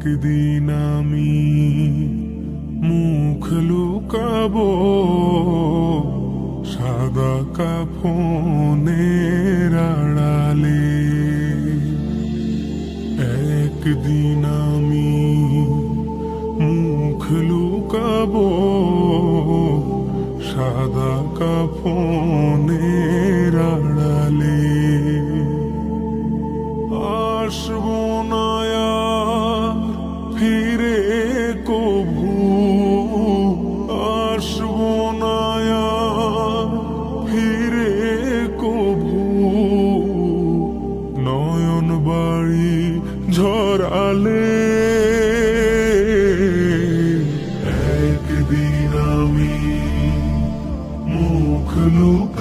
একদিন আমি মুখ লুকাবো সাদা কাফনের আড়ালে। একদিন আমি মুখ লুকাবো সাদা কাফনের আড়ালে। আসবো না আর ফিরে কভু, আসবো না আর ফিরে কভু, নয়ন বাড়ি ঝরালে। একদিন আমি মুখ লুকাবো